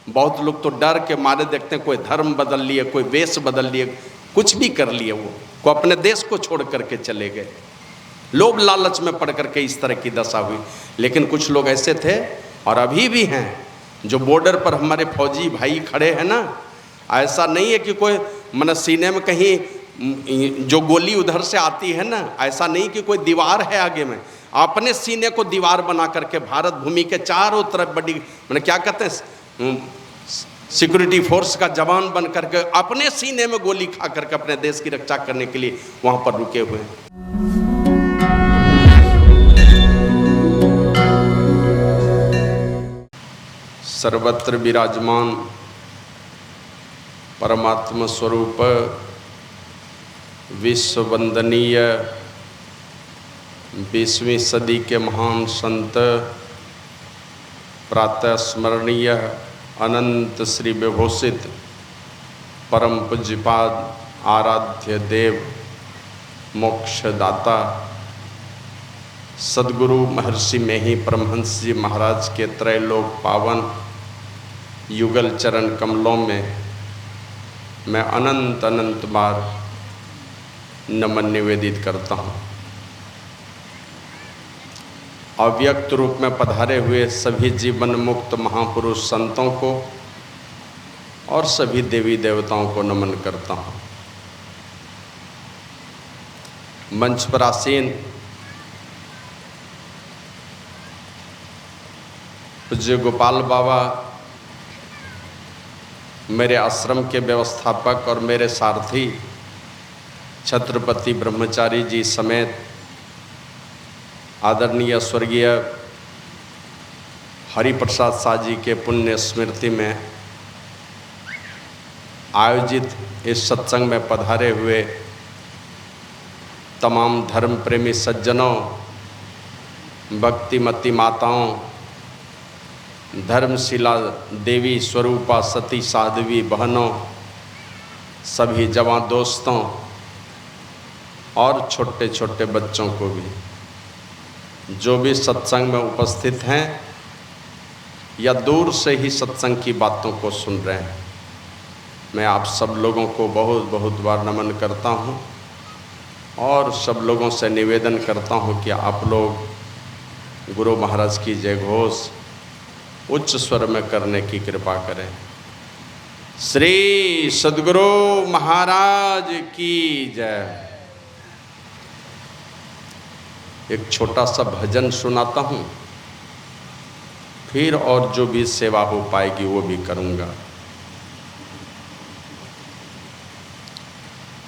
बहुत लोग तो डर के मारे देखते हैं, कोई धर्म बदल लिए, कोई वेश बदल लिए, कुछ भी कर लिए, वो अपने देश को छोड़ करके चले गए। लोभ लालच में पड़ करके इस तरह की दशा हुई। लेकिन कुछ लोग ऐसे थे और अभी भी हैं, जो बॉर्डर पर हमारे फौजी भाई खड़े हैं ना, ऐसा नहीं है कि कोई मन सीने में कहीं जो गोली उधर से आती है ना, ऐसा नहीं कि कोई दीवार है आगे में, अपने सीने को दीवार बना करके भारत भूमि के चारों तरफ बड़ी मैंने क्या कहते हैं सिक्योरिटी फोर्स का जवान बन करके अपने सीने में गोली खा करके अपने देश की रक्षा करने के लिए वहां पर रुके हुए हैं। सर्वत्र विराजमान परमात्मा स्वरूप विश्व वंदनीय 20वीं सदी के महान संत प्रातः स्मरणीय अनंत श्री विभूषित परम पूज्यपाद आराध्य देव मोक्षदाता सद्गुरु महर्षि में ही परमहंस जी महाराज के त्रैलोक पावन युगल चरण कमलों में मैं अनंत अनंत बार नमन निवेदित करता हूँ। अव्यक्त रूप में पधारे हुए सभी जीवन मुक्त महापुरुष संतों को और सभी देवी देवताओं को नमन करता हूँ। मंच पर आसीन पूज्य गोपाल बाबा मेरे आश्रम के व्यवस्थापक और मेरे सारथी छत्रपति ब्रह्मचारी जी समेत आदरणीय स्वर्गीय हरिप्रसाद शाह जी के पुण्य स्मृति में आयोजित इस सत्संग में पधारे हुए तमाम धर्म प्रेमी सज्जनों, भक्तिमती माताओं, धर्मशिला देवी स्वरूपा सती साध्वी बहनों, सभी जवान दोस्तों और छोटे छोटे बच्चों को भी, जो भी सत्संग में उपस्थित हैं या दूर से ही सत्संग की बातों को सुन रहे हैं, मैं आप सब लोगों को बहुत बहुत बार नमन करता हूं और सब लोगों से निवेदन करता हूं कि आप लोग गुरु महाराज की जय घोष उच्च स्वर में करने की कृपा करें। श्री सद्गुरु महाराज की जय। एक छोटा सा भजन सुनाता हूँ, फिर और जो भी सेवा हो पाएगी वो भी करूँगा।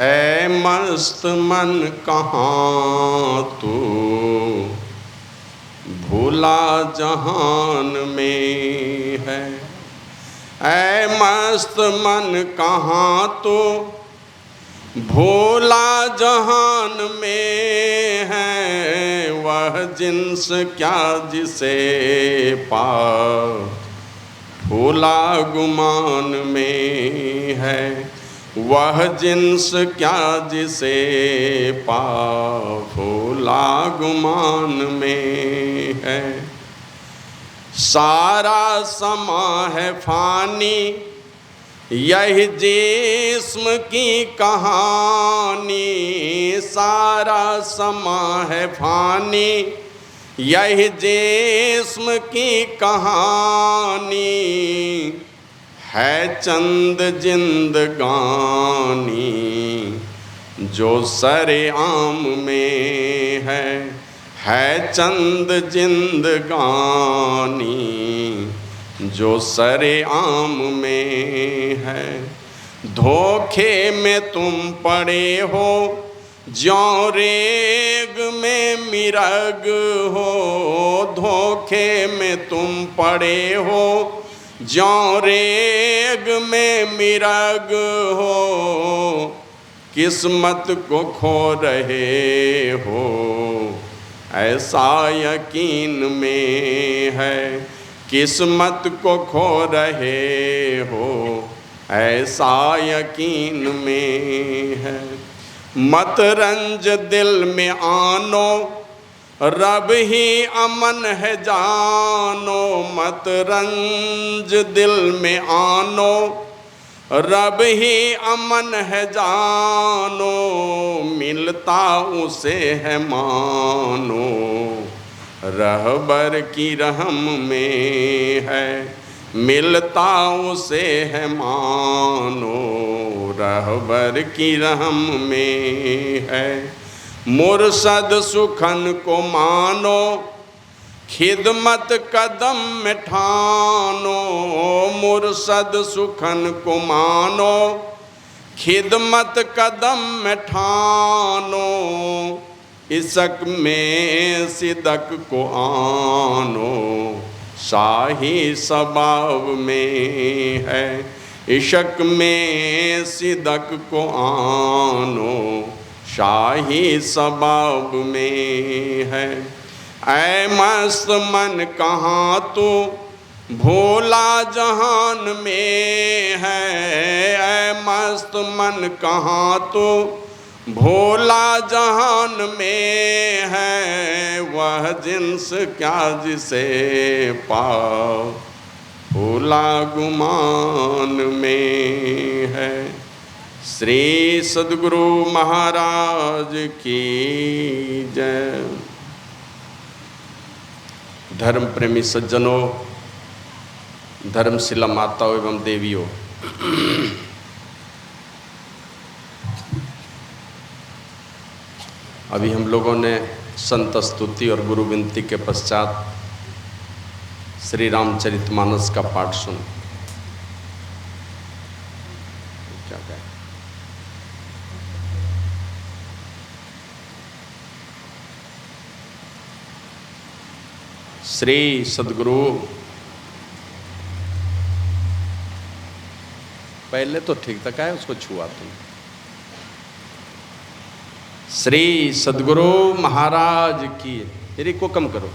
ऐ मस्त मन कहाँ तू भूला जहान में है, ऐ मस्त मन कहाँ तू भोला जहान में है, वह जिन्स क्या जिसे पा भोला गुमान में है, वह जिन्स क्या जिसे पा भोला गुमान में है। सारा समा है फानी यही जिस्म की कहानी, सारा समा है फानी यही जिस्म की कहानी, है चंद जिंदगानी जो सरे आम में है चंद जिंदगानी जो सरे आम में है। धोखे में तुम पड़े हो ज्यों रेग में मिरग हो, धोखे में तुम पड़े हो ज्यों रेग में मिरग हो, किस्मत को खो रहे हो ऐसा यकीन में है, किस्मत को खो रहे हो ऐसा यकीन में है। मत रंज दिल में आनो रब ही अमन है जानो, मत रंज दिल में आनो। रब ही अमन है जानो, मिलता उसे है मानो। रहबर की रहम में है, मिलता उसे है मानो। रहबर की रहम में है, मुर्शद सुखन को मानो। खिदमत कदम में ठानो, मुर्शद सुखन को मानो। खिदमत कदम में ठानो, इशक में सिदक को आनो। शाही सबाब में है, इशक में सिदक को आनो। शाही सबाब में है। ऐ मस्त मन कहाँ तू, भोला जहान में है। ऐ मस्त मन कहाँ तू, भोला जहान में है। वह जिन्स क्या जिसे पाओ, भोला गुमान में है। श्री सद्गुरु महाराज की जय। धर्म प्रेमी सज्जनों, धर्मशिला माताओं एवं देवियों, अभी हम लोगों ने संत स्तुति और गुरु विनती के पश्चात श्री रामचरितमानस का पाठ सुना। क्या कहें? श्री सद्गुरु, पहले तो ठीक था, है उसको छुआ तुम। श्री सद्गुरु महाराज की, तेरी को कम करो।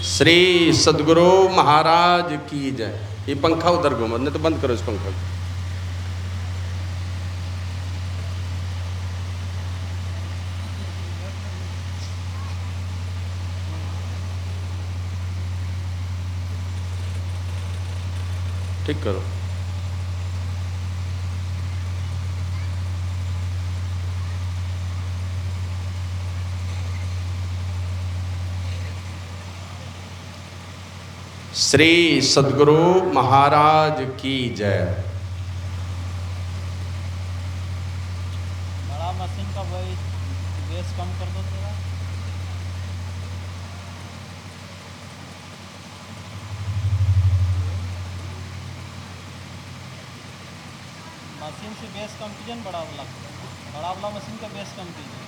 श्री सद्गुरु महाराज की जय। ये पंखा उधर घूमो, नहीं तो बंद करो इस पंखा को। ठीक करो। श्री सद्गुरु महाराज की जय। बड़ा मशीन का वही बेस कम कर दो थोड़ा। मशीन से बेस कम कीजिए, बड़ा वाला मशीन का बेस कम कीजिए।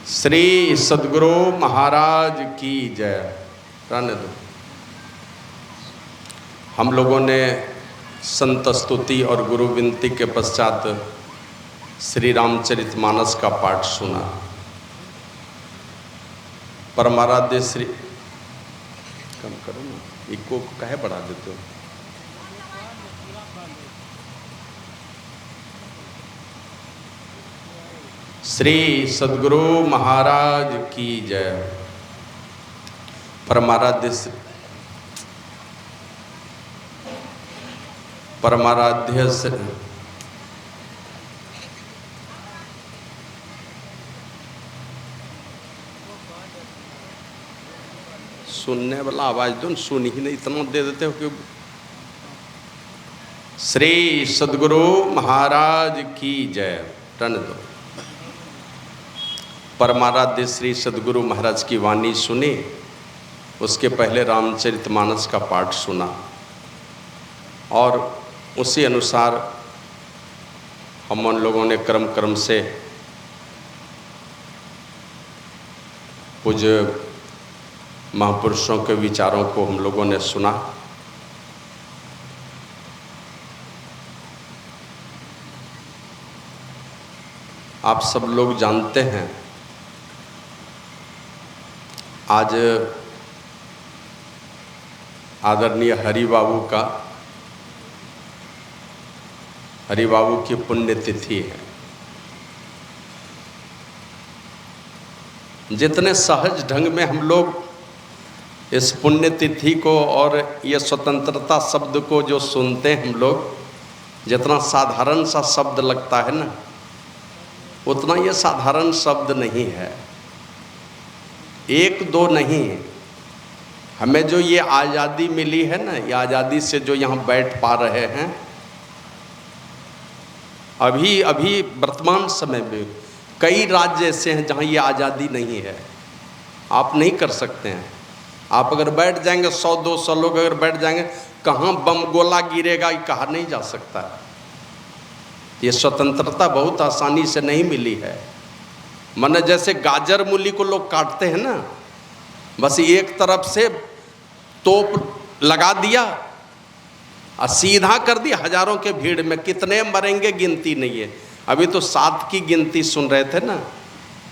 श्री सद्गुरु महाराज की जय। रहने दो। हम लोगों ने संत स्तुति और गुरु विनती के पश्चात श्री रामचरितमानस का पाठ सुना। परमाराध्य श्री, कम करो ना, इको को काहे बढ़ा देते हो? श्री सद्गुरु महाराज की जय। परमाराध्य सुनने वाला आवाज दो, सुन ही नहीं, इतना दे देते हो कि। श्री सद्गुरु महाराज की जय। टन दो। परमाराध्य श्री सद्गुरु महाराज की वाणी सुनी, उसके पहले रामचरितमानस का पाठ सुना और उसी अनुसार हम उन लोगों ने क्रम से पूज्य महापुरुषों के विचारों को हम लोगों ने सुना। आप सब लोग जानते हैं, आज आदरणीय हरि बाबू का हरिबाबू की पुण्यतिथि है। जितने सहज ढंग में हम लोग इस पुण्यतिथि को और ये स्वतंत्रता शब्द को जो सुनते हैं हम लोग, जितना साधारण सा शब्द लगता है ना, उतना ये साधारण शब्द नहीं है। एक दो नहीं, हमें जो ये आज़ादी मिली है ना, ये आज़ादी से जो यहाँ बैठ पा रहे हैं, अभी अभी वर्तमान समय में कई राज्य ऐसे हैं जहाँ ये आज़ादी नहीं है। आप नहीं कर सकते हैं। आप अगर बैठ जाएंगे 100-200 लोग अगर बैठ जाएंगे, कहाँ बम गोला गिरेगा ये कहा नहीं जा सकता। ये स्वतंत्रता बहुत आसानी से नहीं मिली है। माने जैसे गाजर मूली को लोग काटते हैं ना, बस एक तरफ से तोप लगा दिया और सीधा कर दिया, हजारों के भीड़ में कितने मरेंगे गिनती नहीं है। अभी तो 7 की गिनती सुन रहे थे ना,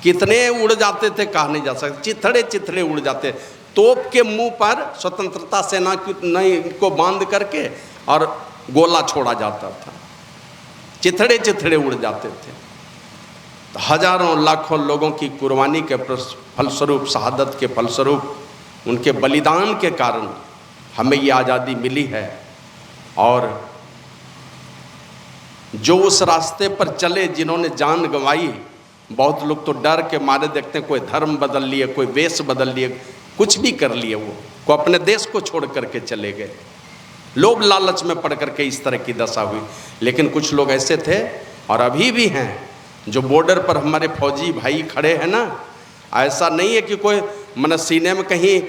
कितने उड़ जाते थे कहा नहीं जा सकते, चिथड़े चिथड़े उड़ जाते। तोप के मुंह पर स्वतंत्रता सेना को बांध करके और गोला छोड़ा जाता था, चिथड़े चिथड़े उड़ जाते थे। तो हजारों लाखों लोगों की कुर्बानी के फलस्वरूप, शहादत के फलस्वरूप, उनके बलिदान के कारण हमें ये आज़ादी मिली है। और जो उस रास्ते पर चले, जिन्होंने जान गंवाई, बहुत लोग तो डर के मारे देखते हैं, कोई धर्म बदल लिए, कोई वेश बदल लिए, कुछ भी कर लिए, वो अपने देश को छोड़ करके चले गए। लोभ लालच में पड़ करके इस तरह की दशा हुई। लेकिन कुछ लोग ऐसे थे और अभी भी हैं, जो बॉर्डर पर हमारे फौजी भाई खड़े हैं ना, ऐसा नहीं है कि कोई मन सीने में कहीं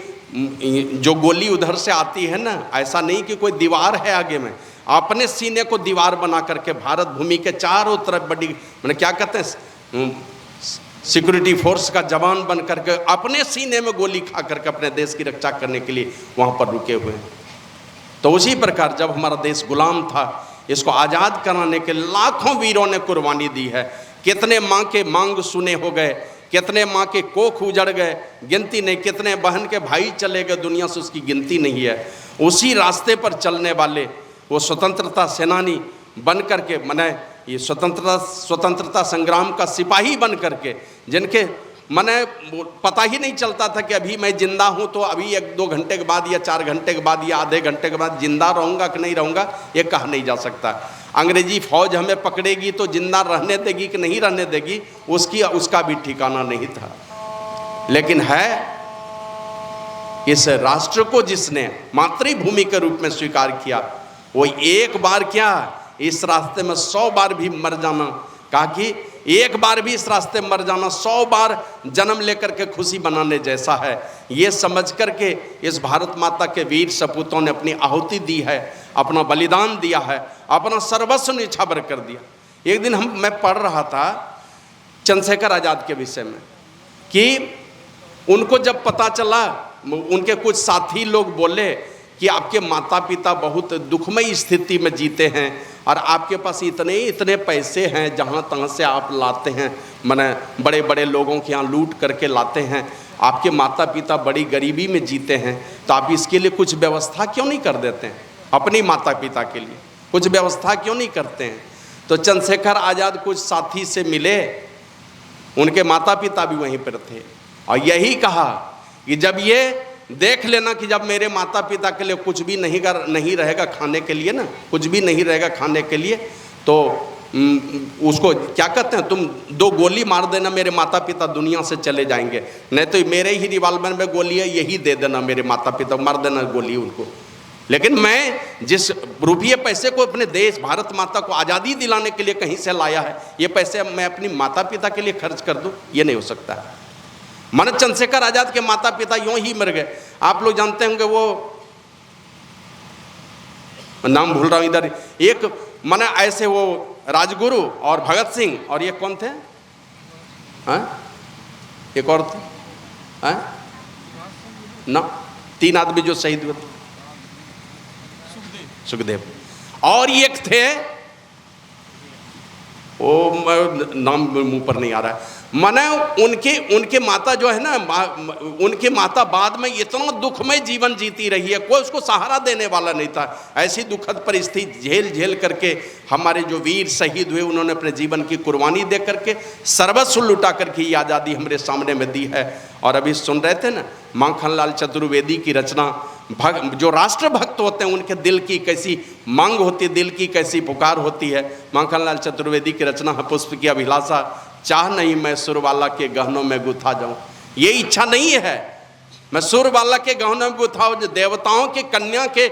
जो गोली उधर से आती है ना, ऐसा नहीं कि कोई दीवार है आगे में, अपने सीने को दीवार बना करके भारत भूमि के चारों तरफ बड़ी मैंने क्या कहते हैं, सिक्योरिटी फोर्स का जवान बन करके अपने सीने में गोली खा करके अपने देश की रक्षा करने के लिए वहाँ पर रुके हुए हैं। तो उसी प्रकार जब हमारा देश गुलाम था, इसको आज़ाद कराने के लाखों वीरों ने कुर्बानी दी है। कितने माँ के मांग सुने हो गए, कितने माँ के कोख उजड़ गए, गिनती नहीं। कितने बहन के भाई चले गए दुनिया से, उसकी गिनती नहीं है। उसी रास्ते पर चलने वाले वो स्वतंत्रता सेनानी बन करके, मने ये स्वतंत्रता संग्राम का सिपाही बन करके, जिनके मने पता ही नहीं चलता था कि अभी मैं जिंदा हूँ तो अभी 1-2 घंटे के बाद या 4 घंटे के बाद या आधे घंटे के बाद जिंदा रहूँगा कि नहीं रहूँगा, ये कहा नहीं जा सकता। अंग्रेजी फौज हमें पकड़ेगी तो जिंदा रहने देगी कि नहीं रहने देगी, उसका भी ठिकाना नहीं था। लेकिन है इस राष्ट्र को जिसने मातृभूमि के रूप में स्वीकार किया, वो एक बार क्या, इस रास्ते में 100 बार भी मर जाना, कहा कि एक बार भी इस रास्ते मर जाना 100 बार जन्म लेकर के खुशी बनाने जैसा है। ये समझ करके इस भारत माता के वीर सपूतों ने अपनी आहुति दी है, अपना बलिदान दिया है, अपना सर्वस्व न्यौछावर कर दिया। एक दिन मैं पढ़ रहा था चंद्रशेखर आज़ाद के विषय में कि उनको जब पता चला, उनके कुछ साथी लोग बोले कि आपके माता पिता बहुत दुखमयी स्थिति में जीते हैं और आपके पास इतने पैसे हैं, जहाँ तहाँ से आप लाते हैं, माने बड़े बड़े लोगों के यहाँ लूट करके लाते हैं, आपके माता पिता बड़ी गरीबी में जीते हैं, तो आप इसके लिए कुछ व्यवस्था क्यों नहीं कर देते हैं? अपनी माता पिता के लिए कुछ व्यवस्था क्यों नहीं करते हैं? तो चंद्रशेखर आज़ाद कुछ साथी से मिले, उनके माता पिता भी वहीं पर थे, और यही कहा कि जब ये देख लेना कि जब मेरे माता पिता के लिए कुछ भी नहीं रहेगा खाने के लिए ना, कुछ भी नहीं रहेगा खाने के लिए, तो उसको क्या कहते हैं, तुम 2 गोली मार देना, मेरे माता पिता दुनिया से चले जाएंगे, नहीं तो मेरे ही रिवॉल्वर में गोली है, यही दे देना मेरे माता पिता, मार देना गोली उनको। लेकिन मैं जिस रुपये पैसे को अपने देश भारत माता को आज़ादी दिलाने के लिए कहीं से लाया है, ये पैसे मैं अपनी माता पिता के लिए खर्च कर दूं, ये नहीं हो सकता है। माने चंद्रशेखर आज़ाद के माता पिता यूं ही मर गए। आप लोग जानते होंगे, वो नाम भूल रहा हूं इधर, एक माने ऐसे वो राजगुरु और भगत सिंह, और ये कौन थे, एक और थे ना, 3 आदमी जो शहीद हुए थे, सुखदेव, और एक थे वो नाम मुंह पर नहीं आ रहा है, माने उनके माता जो है ना, उनके माता बाद में इतना दुखमय जीवन जीती रही है, कोई उसको सहारा देने वाला नहीं था। ऐसी दुखद परिस्थिति झेल झेल करके हमारे जो वीर शहीद हुए, उन्होंने अपने जीवन की कुर्बानी दे करके, सर्वस्व लुटा करके ये आज़ादी हमारे सामने में दी है। और अभी सुन रहे थे ना, माखनलाल चतुर्वेदी की रचना, जो राष्ट्रभक्त होते हैं उनके दिल की कैसी मांग होती है, दिल की कैसी पुकार होती है। माखनलाल चतुर्वेदी की रचना है पुष्प की अभिलाषा, चाह नहीं मैं सुरबाला के गहनों में गुथा जाऊं। ये इच्छा नहीं है मैं सुरबाला के गहनों में गुथा, देवताओं के कन्या के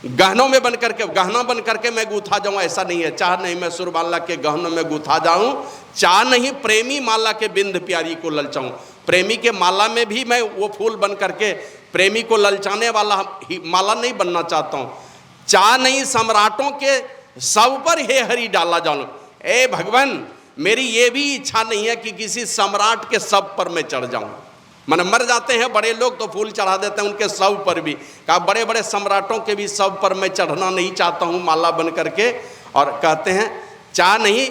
गहनों में बन करके, गहना बन करके मैं गुथा जाऊं, ऐसा नहीं है। चाह नहीं मैं सुरबाला के गहनों में गुथा जाऊं, चाह नहीं प्रेमी माला के बिंद प्यारी को ललचाऊं। प्रेमी के माला में भी मैं वो फूल बन करके प्रेमी को ललचाने वाला माला नहीं बनना चाहता हूं। चाह नहीं सम्राटों के सब पर हे हरि डाला जाऊं। ए भगवान, मेरी ये भी इच्छा नहीं है कि किसी सम्राट के सब पर मैं चढ़ जाऊं। मन मर जाते हैं बड़े लोग तो फूल चढ़ा देते हैं उनके सब पर भी, कहा बड़े बड़े सम्राटों के भी सब पर मैं चढ़ना नहीं चाहता हूं माला बन करके। और कहते हैं चाह नहीं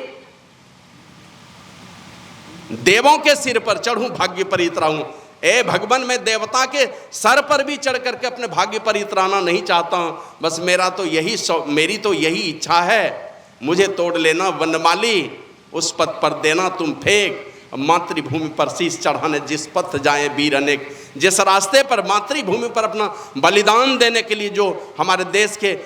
देवों के सिर पर चढ़ूं भाग्य पर इतराऊं। ए भगवान, मैं देवता के सर पर भी चढ़ करके अपने भाग्य पर इतराना नहीं चाहता हूं। बस मेरी तो यही इच्छा है, मुझे तोड़ लेना वनमाली, उस पथ पर देना तुम फेंक, मातृभूमि पर शीश चढ़ाने जिस पथ जाए वीर अनेक। जिस रास्ते पर मातृभूमि पर अपना बलिदान देने के लिए जो हमारे देश के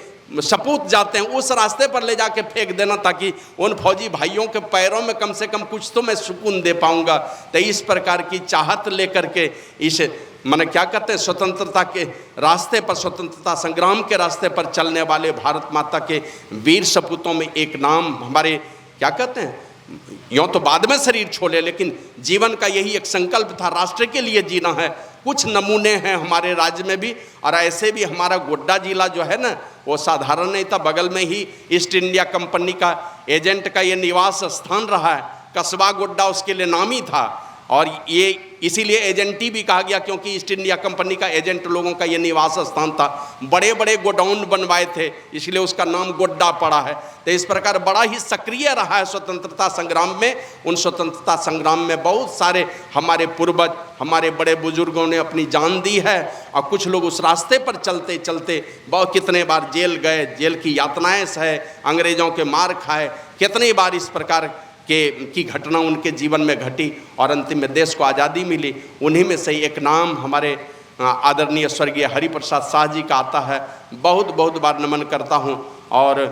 सपूत जाते हैं, उस रास्ते पर ले जाके फेंक देना, ताकि उन फौजी भाइयों के पैरों में कम से कम कुछ तो मैं सुकून दे पाऊंगा। तो इस प्रकार की चाहत लेकर के इस माने क्या कहते हैं, स्वतंत्रता के रास्ते पर, स्वतंत्रता संग्राम के रास्ते पर चलने वाले भारत माता के वीर सपूतों में एक नाम हमारे क्या कहते हैं, यूँ तो बाद में शरीर छोड़े, लेकिन जीवन का यही एक संकल्प था, राष्ट्र के लिए जीना है। कुछ नमूने हैं हमारे राज्य में भी, और ऐसे भी हमारा गोड्डा जिला जो है ना, वो साधारण नहीं था। बगल में ही ईस्ट इंडिया कंपनी का एजेंट का ये निवास स्थान रहा है, कस्बा गोड्डा उसके लिए नामी था। और ये इसीलिए एजेंटी भी कहा गया, क्योंकि ईस्ट इंडिया कंपनी का एजेंट लोगों का ये निवास स्थान था। बड़े बड़े गोडाउन बनवाए थे, इसलिए उसका नाम गोड्डा पड़ा है। तो इस प्रकार बड़ा ही सक्रिय रहा है स्वतंत्रता संग्राम में। उन स्वतंत्रता संग्राम में बहुत सारे हमारे पूर्वज, हमारे बड़े बुजुर्गों ने अपनी जान दी है, और कुछ लोग उस रास्ते पर चलते चलते बहुत कितने बार जेल गए, जेल की यातनाएं सहे, अंग्रेजों के मार खाए, कितनी बार इस प्रकार की घटना उनके जीवन में घटी, और अंतिम में देश को आज़ादी मिली। उन्हीं में से एक नाम हमारे आदरणीय स्वर्गीय हरिप्रसाद शाह जी का आता है। बहुत बहुत बार नमन करता हूँ, और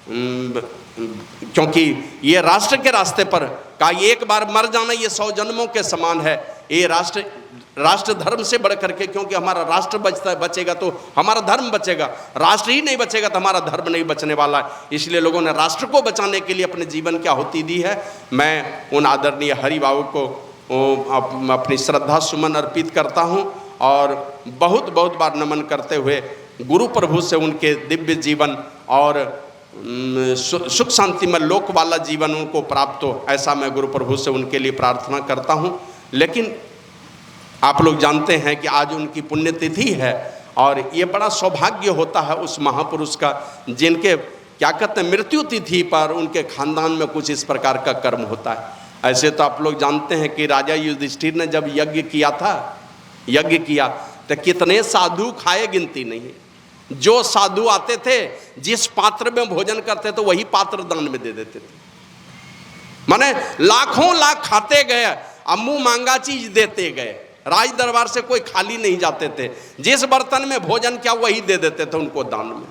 क्योंकि ये राष्ट्र के रास्ते पर का एक बार मर जाना ये 100 जन्मों के समान है। ये राष्ट्र धर्म से बढ़ करके, क्योंकि हमारा राष्ट्र बचेगा तो हमारा धर्म बचेगा, राष्ट्र ही नहीं बचेगा तो हमारा धर्म नहीं बचने वाला है। इसलिए लोगों ने राष्ट्र को बचाने के लिए अपने जीवन की आहुति दी है। मैं उन आदरणीय हरि बाबू को अपनी श्रद्धा सुमन अर्पित करता हूं, और बहुत बहुत बार नमन करते हुए गुरु प्रभु से उनके दिव्य जीवन और सुख शांति में लोक वाला जीवन उनको प्राप्त हो, ऐसा मैं गुरु प्रभु से उनके लिए प्रार्थना करता हूं। लेकिन आप लोग जानते हैं कि आज उनकी पुण्यतिथि है, और ये बड़ा सौभाग्य होता है उस महापुरुष का, जिनके क्या कहते हैं मृत्यु तिथि पर उनके खानदान में कुछ इस प्रकार का कर्म होता है। ऐसे तो आप लोग जानते हैं कि राजा युधिष्ठिर ने जब यज्ञ किया तो कितने साधु खाए गिनती नहीं। जो साधु आते थे, जिस पात्र में भोजन करते थे वही पात्र दान में दे देते थे। माने लाखों लाख खाते गए, अब मुंह मांगा चीज देते गए। राज दरबार से कोई खाली नहीं जाते थे, जिस बर्तन में भोजन किया वही दे देते थे उनको दान में।